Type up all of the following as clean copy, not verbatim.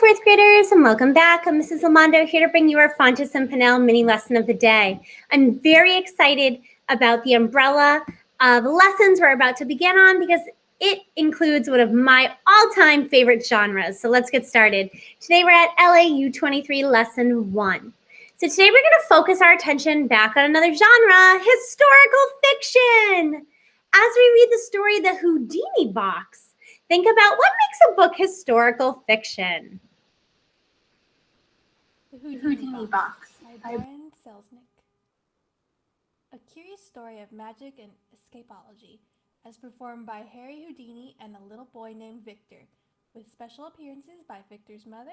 fourth graders, and welcome back. I'm Mrs. Lamondo here to bring you our Fontes and Pinnell mini lesson of the day. I'm very excited about the umbrella of lessons we're about to begin on because it includes one of my all-time favorite genres. So let's get started. Today we're at LA U23 Lesson 1. So today we're going to focus our attention back on another genre, historical fiction. As we read the story, The Houdini Box, think about what makes a book historical fiction. The Houdini Box by Brian Selznick. A curious story of magic and escapology, as performed by Harry Houdini and a little boy named Victor, with special appearances by Victor's mother,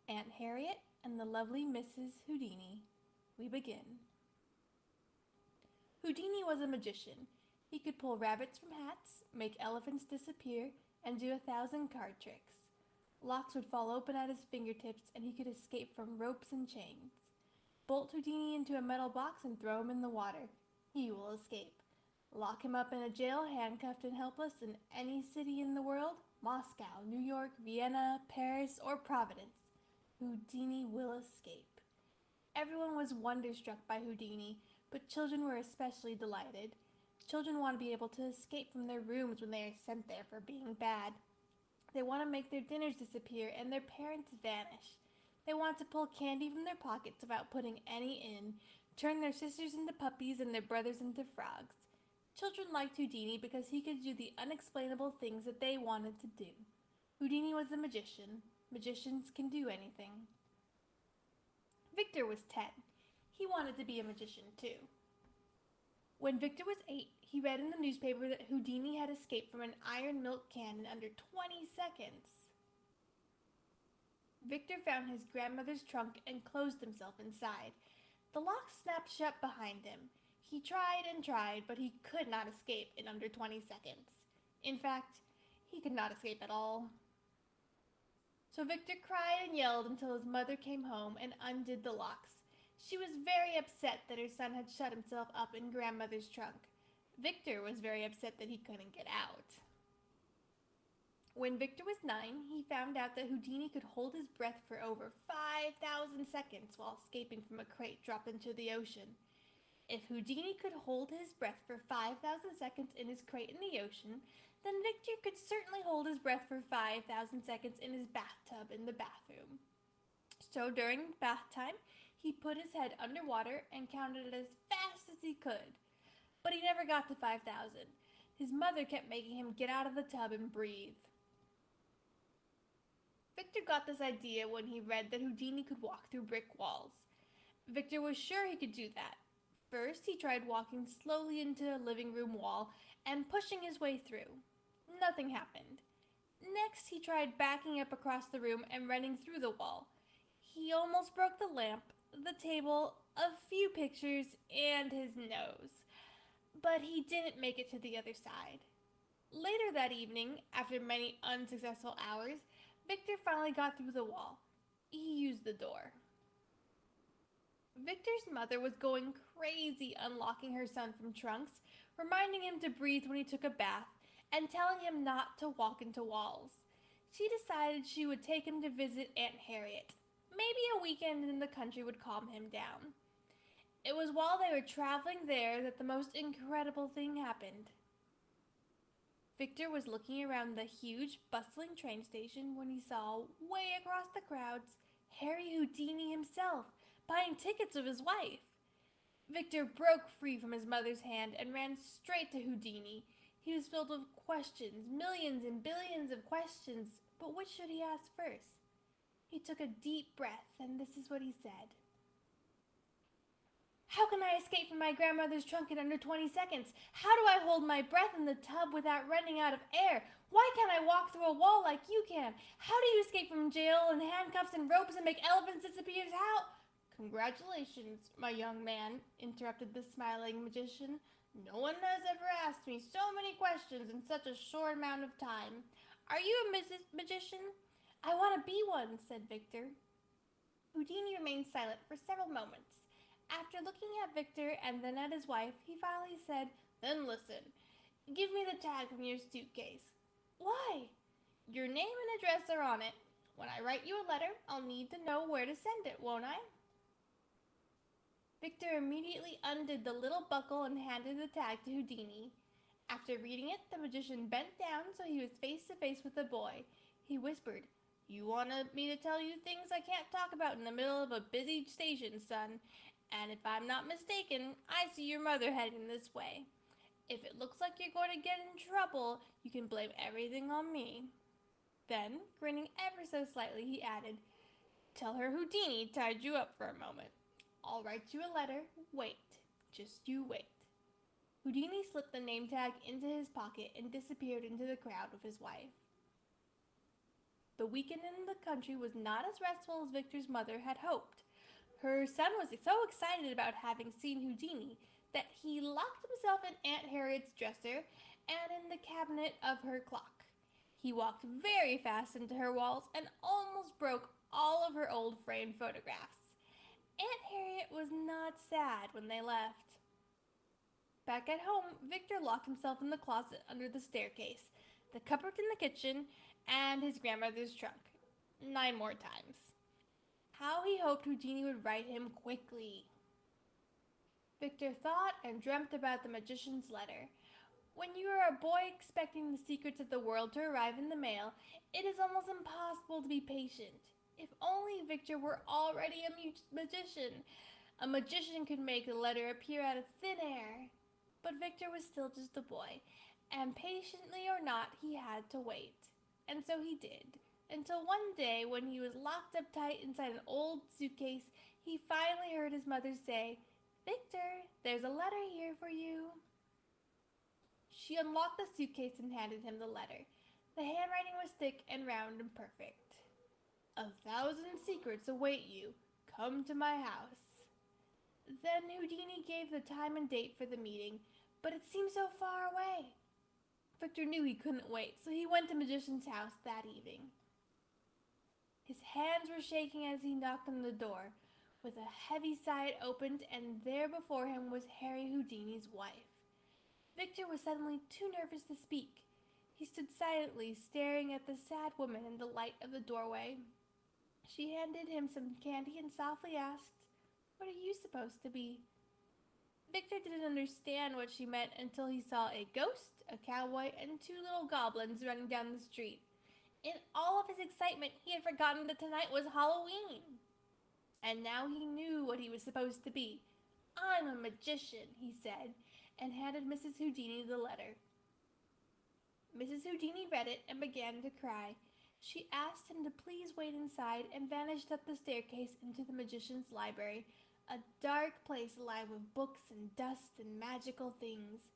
Aunt Harriet, and the lovely Mrs. Houdini. We begin. Houdini was a magician. He could pull rabbits from hats, make elephants disappear, and do 1,000 card tricks. Locks would fall open at his fingertips, and he could escape from ropes and chains. Bolt Houdini into a metal box and throw him in the water. He will escape. Lock him up in a jail, handcuffed and helpless, in any city in the world, Moscow, New York, Vienna, Paris, or Providence. Houdini will escape. Everyone was wonderstruck by Houdini, but children were especially delighted. Children want to be able to escape from their rooms when they are sent there for being bad. They want to make their dinners disappear and their parents vanish. They want to pull candy from their pockets without putting any in, turn their sisters into puppies and their brothers into frogs. Children liked Houdini because he could do the unexplainable things that they wanted to do. Houdini was a magician. Magicians can do anything. Victor was 10. He wanted to be a magician too. When Victor was 8, he read in the newspaper that Houdini had escaped from an iron milk can in under 20 seconds. Victor found his grandmother's trunk and closed himself inside. The lock snapped shut behind him. He tried and tried, but he could not escape in under 20 seconds. In fact, he could not escape at all. So Victor cried and yelled until his mother came home and undid the locks. She was very upset that her son had shut himself up in grandmother's trunk. Victor was very upset that he couldn't get out. When Victor was 9, he found out that Houdini could hold his breath for over 5,000 seconds while escaping from a crate dropped into the ocean. If Houdini could hold his breath for 5,000 seconds in his crate in the ocean, then Victor could certainly hold his breath for 5,000 seconds in his bathtub in the bathroom. So during bath time, he put his head underwater and counted it as fast as he could. But he never got to 5,000. His mother kept making him get out of the tub and breathe. Victor got this idea when he read that Houdini could walk through brick walls. Victor was sure he could do that. First, he tried walking slowly into a living room wall and pushing his way through. Nothing happened. Next, he tried backing up across the room and running through the wall. He almost broke the lamp, the table, a few pictures, and his nose. But he didn't make it to the other side. Later that evening, after many unsuccessful hours, Victor finally got through the wall. He used the door. Victor's mother was going crazy unlocking her son from trunks, reminding him to breathe when he took a bath, and telling him not to walk into walls. She decided she would take him to visit Aunt Harriet. Maybe a weekend in the country would calm him down. It was while they were traveling there that the most incredible thing happened. Victor was looking around the huge, bustling train station when he saw, way across the crowds, Harry Houdini himself, buying tickets with his wife. Victor broke free from his mother's hand and ran straight to Houdini. He was filled with questions, millions and billions of questions, but which should he ask first? He took a deep breath, and this is what he said. How can I escape from my grandmother's trunk in under 20 seconds? How do I hold my breath in the tub without running out of air? Why can't I walk through a wall like you can? How do you escape from jail and handcuffs and ropes and make elephants disappear? How? Congratulations, my young man, interrupted the smiling magician. No one has ever asked me so many questions in such a short amount of time. Are you a magician? I want to be one, said Victor. Houdini remained silent for several moments. After looking at Victor and then at his wife, he finally said, Then listen. Give me the tag from your suitcase. Why? Your name and address are on it. When I write you a letter, I'll need to know where to send it, won't I? Victor immediately undid the little buckle and handed the tag to Houdini. After reading it, the magician bent down so he was face to face with the boy. He whispered, "You wanted me to tell you things I can't talk about in the middle of a busy station, son. And if I'm not mistaken, I see your mother heading this way. If it looks like you're going to get in trouble, you can blame everything on me." Then, grinning ever so slightly, he added, "Tell her Houdini tied you up for a moment. I'll write you a letter. Wait. Just you wait." Houdini slipped the name tag into his pocket and disappeared into the crowd with his wife. The weekend in the country was not as restful as Victor's mother had hoped. Her son was so excited about having seen Houdini that he locked himself in Aunt Harriet's dresser and in the cabinet of her clock. He walked very fast into her walls and almost broke all of her old framed photographs. Aunt Harriet was not sad when they left. Back at home, Victor locked himself in the closet under the staircase, the cupboard in the kitchen, and his grandmother's trunk. 9 more times. How he hoped Houdini would write him quickly. Victor thought and dreamt about the magician's letter. When you are a boy expecting the secrets of the world to arrive in the mail, it is almost impossible to be patient. If only Victor were already a magician. A magician could make the letter appear out of thin air. But Victor was still just a boy, and patiently or not, he had to wait. And so he did, until one day when he was locked up tight inside an old suitcase, he finally heard his mother say, "Victor, there's a letter here for you." She unlocked the suitcase and handed him the letter. The handwriting was thick and round and perfect. "1,000 secrets await you. Come to my house." Then Houdini gave the time and date for the meeting, but it seemed so far away. Victor knew he couldn't wait, so he went to Magician's house that evening. His hands were shaking as he knocked on the door. With a heavy sigh it opened, and there before him was Harry Houdini's wife. Victor was suddenly too nervous to speak. He stood silently, staring at the sad woman in the light of the doorway. She handed him some candy and softly asked, "What are you supposed to be?" Victor didn't understand what she meant until he saw a ghost, a cowboy, and 2 little goblins running down the street. In all of his excitement, he had forgotten that tonight was Halloween. And now he knew what he was supposed to be. "I'm a magician," he said, and handed Mrs. Houdini the letter. Mrs. Houdini read it and began to cry. She asked him to please wait inside and vanished up the staircase into the magician's library, a dark place alive with books and dust and magical things.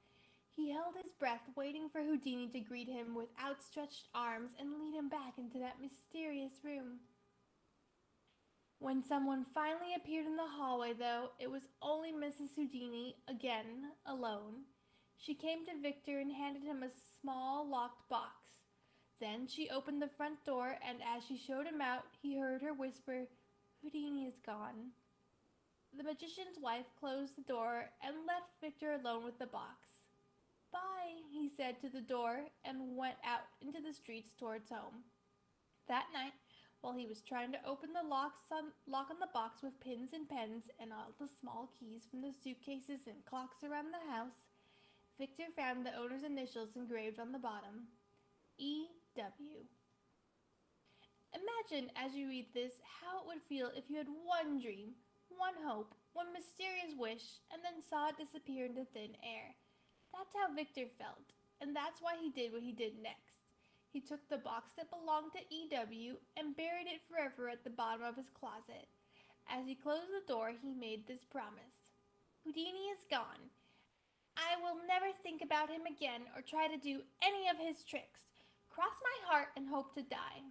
He held his breath, waiting for Houdini to greet him with outstretched arms and lead him back into that mysterious room. When someone finally appeared in the hallway, though, it was only Mrs. Houdini, again alone. She came to Victor and handed him a small locked box. Then she opened the front door, and as she showed him out, he heard her whisper, "Houdini is gone." The magician's wife closed the door and left Victor alone with the box. "Bye," he said to the door, and went out into the streets towards home. That night, while he was trying to open the lock on the box with pins and pens and all the small keys from the suitcases and clocks around the house, Victor found the owner's initials engraved on the bottom, E.W. Imagine, as you read this, how it would feel if you had one dream, one hope, one mysterious wish, and then saw it disappear into thin air. That's how Victor felt, and that's why he did what he did next. He took the box that belonged to E.W. and buried it forever at the bottom of his closet. As he closed the door, he made this promise. "Houdini is gone. I will never think about him again or try to do any of his tricks. Cross my heart and hope to die."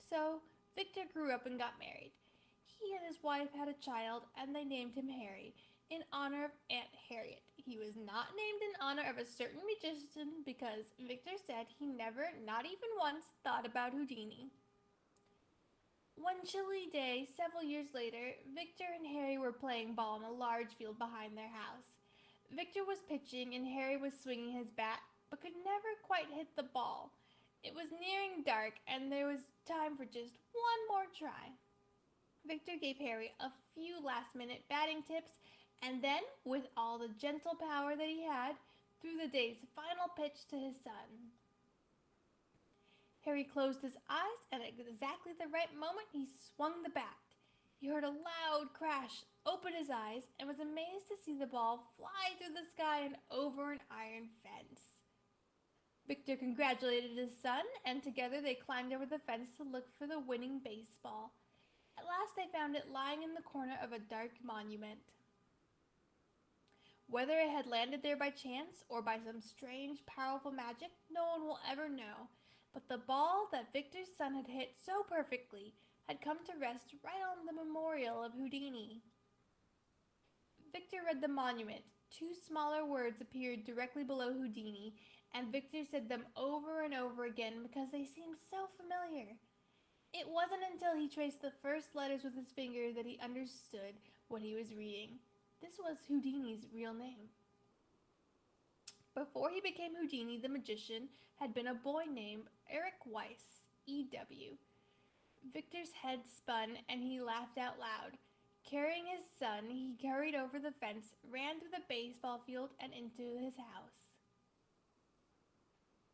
So, Victor grew up and got married. He and his wife had a child, and they named him Harry, in honor of Aunt Harriet. He was not named in honor of a certain magician because Victor said he never, not even once, thought about Houdini. One chilly day, several years later, Victor and Harry were playing ball in a large field behind their house. Victor was pitching and Harry was swinging his bat, but could never quite hit the ball. It was nearing dark, and there was time for just one more try. Victor gave Harry a few last-minute batting tips, and then, with all the gentle power that he had, threw the day's final pitch to his son. Harry closed his eyes, and at exactly the right moment, he swung the bat. He heard a loud crash, opened his eyes, and was amazed to see the ball fly through the sky and over an iron fence. Victor congratulated his son, and together they climbed over the fence to look for the winning baseball. At last they found it lying in the corner of a dark monument. Whether it had landed there by chance or by some strange, powerful magic, no one will ever know, but the ball that Victor's son had hit so perfectly had come to rest right on the memorial of Houdini. Victor read the monument. Two smaller words appeared directly below Houdini, and Victor said them over and over again because they seemed so familiar. It wasn't until he traced the first letters with his finger that he understood what he was reading. This was Houdini's real name. Before he became Houdini the magician had been a boy named Eric Weiss, E.W. Victor's head spun and he laughed out loud. Carrying his son, he hurried over the fence, ran through the baseball field, and into his house.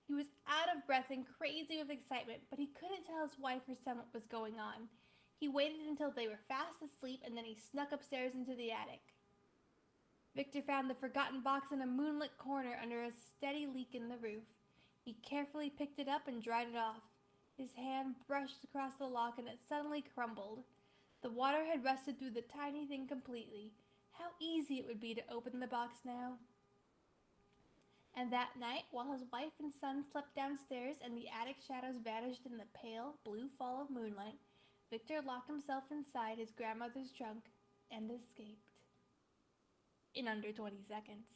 He was out of breath and crazy with excitement, but he couldn't tell his wife or son what was going on. He waited until they were fast asleep, and then he snuck upstairs into the attic. Victor found the forgotten box in a moonlit corner under a steady leak in the roof. He carefully picked it up and dried it off. His hand brushed across the lock, and it suddenly crumbled. The water had rusted through the tiny thing completely. How easy it would be to open the box now. And that night, while his wife and son slept downstairs and the attic shadows vanished in the pale, blue fall of moonlight, Victor locked himself inside his grandmother's trunk and escaped. In under 20 seconds.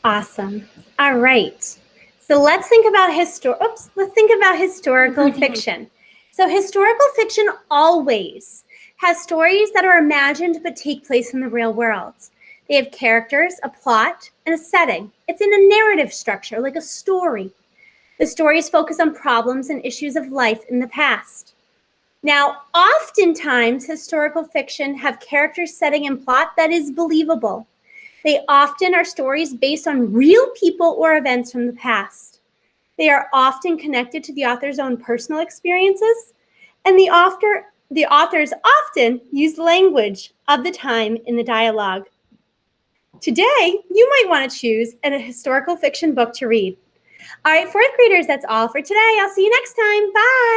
Awesome. All right. So let's think about historical fiction. So historical fiction always has stories that are imagined but take place in the real world. They have characters, a plot, and a setting. It's in a narrative structure, like a story. The stories focus on problems and issues of life in the past. Now, oftentimes, historical fiction have character, setting, and plot that is believable. They often are stories based on real people or events from the past. They are often connected to the author's own personal experiences, and the authors often use language of the time in the dialogue. Today, you might want to choose a historical fiction book to read. All right, fourth graders, that's all for today. I'll see you next time. Bye.